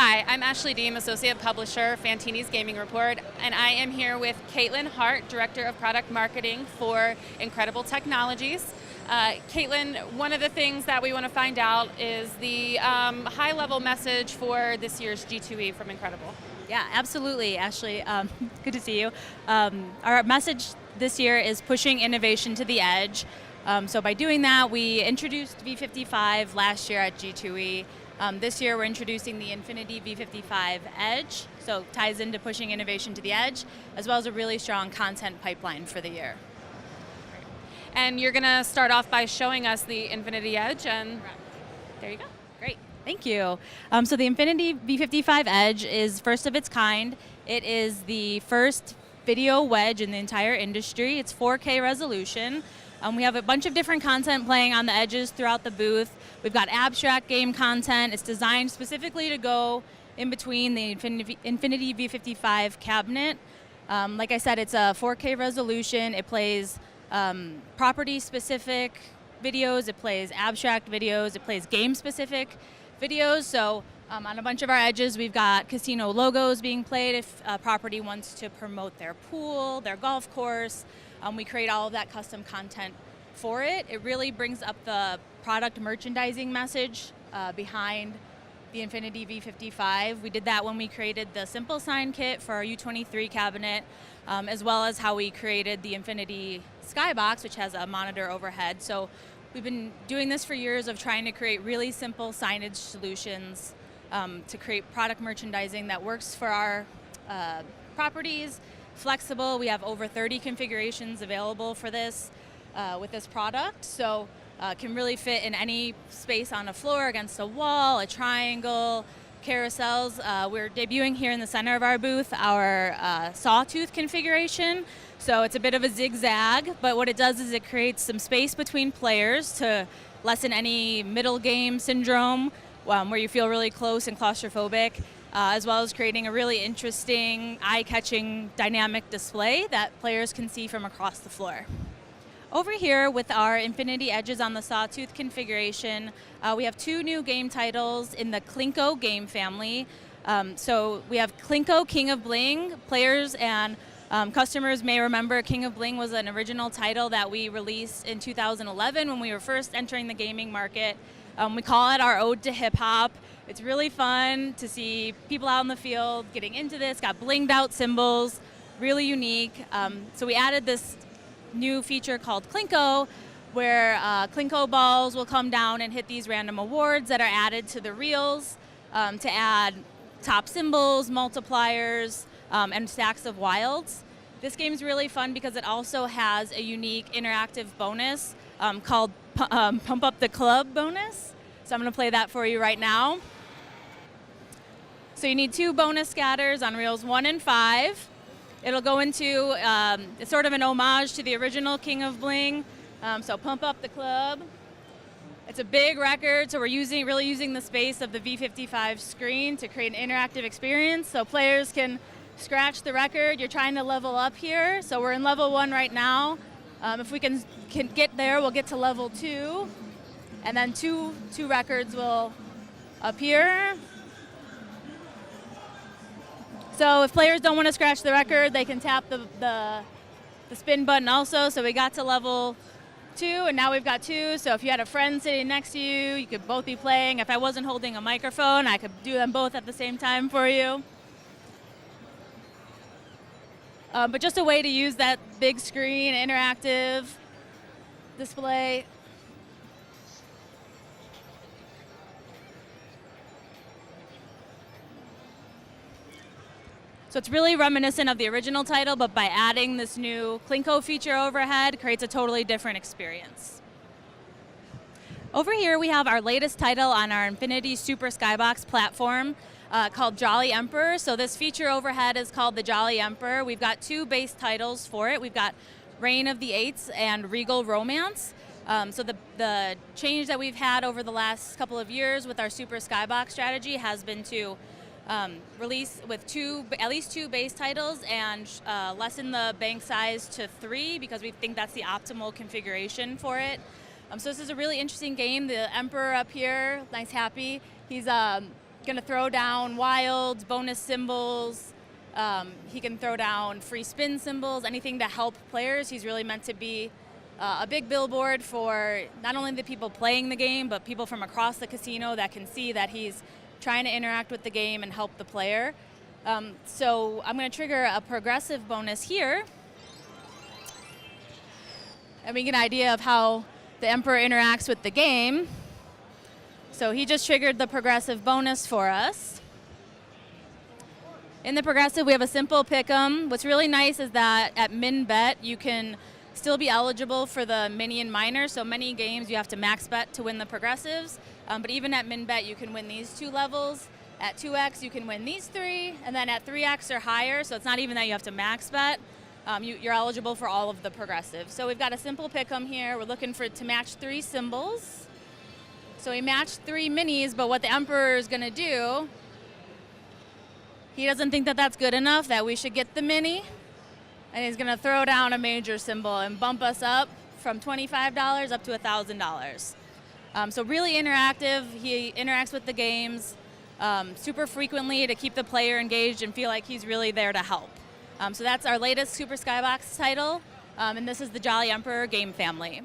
Hi, I'm Ashley Deem, Associate Publisher, Fantini's Gaming Report, and I am here with Caitlin Harte, Director of Product Marketing for Incredible Technologies. Caitlin, one of the things that we want to find out is the high-level message for this year's G2E from Incredible. Yeah, absolutely, Ashley. Good to see you. Our message this year is pushing innovation to the edge. So by doing that, we introduced V55 last year at G2E. This year we're introducing the Infinity B55 Edge, so ties into pushing innovation to the edge, as well as a really strong content pipeline for the year. And you're going to start off by showing us the Infinity Edge, and there you go. Great, thank you. So the Infinity B55 Edge is first of its kind. It is the first video wedge in the entire industry. It's 4K resolution. We have a bunch of different content playing on the edges throughout the booth. We've got abstract game content. It's designed specifically to go in between the Infinity V55 cabinet. Like I said, it's a 4K resolution. It plays property-specific videos. It plays abstract videos. It plays game-specific videos. So on a bunch of our edges, we've got casino logos being played if a property wants to promote their pool, their golf course. We create all of that custom content for it. It really brings up the product merchandising message behind the Infinity V55. We did that when we created the Simple Sign kit for our U23 cabinet, as well as how we created the Infinity Skybox, which has a monitor overhead. So we've been doing this for years of trying to create really simple signage solutions to create product merchandising that works for our properties. Flexible. We have over 30 configurations available for this with this product, so can really fit in any space on a floor, against a wall, a triangle, carousels. We're debuting here in the center of our booth our sawtooth configuration. So it's a bit of a zigzag, but what it does is it creates some space between players to lessen any middle game syndrome where you feel really close and claustrophobic. As well as creating a really interesting, eye-catching dynamic display that players can see from across the floor. Over here with our Infinity Edges on the Sawtooth configuration, we have two new game titles in the Klinko game family. So we have Klinko King of Bling. Players and customers may remember King of Bling was an original title that we released in 2011 when we were first entering the gaming market. We call it our ode to hip-hop. It's really fun to see people out in the field getting into this, got blinged out symbols, really unique. So we added this new feature called Klinko, where Klinko balls will come down and hit these random awards that are added to the reels to add top symbols, multipliers, and stacks of wilds. This game's really fun because it also has a unique interactive bonus called Pump Up the Club bonus. So I'm going to play that for you right now. So you need two bonus scatters on reels 1 and 5. It'll go into, it's sort of an homage to the original King of Bling. So Pump Up the Club. It's a big record, so we're really using the space of the V55 screen to create an interactive experience so players can scratch the record. You're trying to level up here, so we're in level 1 right now. If we can get there, we'll get to level 2. And then two records will appear. So if players don't want to scratch the record, they can tap the spin button also. So we got to level 2, and now we've got 2. So if you had a friend sitting next to you, you could both be playing. If I wasn't holding a microphone, I could do them both at the same time for you. But just a way to use that big screen, interactive display. So it's really reminiscent of the original title, but by adding this new Klinko feature overhead, creates a totally different experience. Over here we have our latest title on our Infinity Super Skybox platform called Jolly Emperor. So this feature overhead is called the Jolly Emperor. We've got two base titles for it. We've got Reign of the Eights and Regal Romance. So the change that we've had over the last couple of years with our Super Skybox strategy has been to release with at least two base titles and lessen the bank size to 3 because we think that's the optimal configuration for it. So this is a really interesting game. The Emperor up here, nice happy, he's Gonna throw down wilds, bonus symbols. He can throw down free spin symbols, anything to help players. He's really meant to be a big billboard for not only the people playing the game, but people from across the casino that can see that he's trying to interact with the game and help the player. So I'm going to trigger a progressive bonus here. And we get an idea of how the Emperor interacts with the game. So he just triggered the progressive bonus for us. In the progressive, we have a simple pick'em. What's really nice is that at min bet, you can still be eligible for the mini and minor. So many games you have to max bet to win the progressives. But even at min bet, you can win these 2 levels. At 2x, you can win these 3. And then at 3x or higher, so it's not even that you have to max bet, you're eligible for all of the progressives. So we've got a simple pick'em here. We're looking for it to match 3 symbols. So he matched 3 minis, but what the Emperor is going to do, he doesn't think that that's good enough, that we should get the mini, and he's going to throw down a major symbol and bump us up from $25 up to $1,000. So really interactive. He interacts with the games super frequently to keep the player engaged and feel like he's really there to help. So that's our latest Super Skybox title, and this is the Jolly Emperor game family.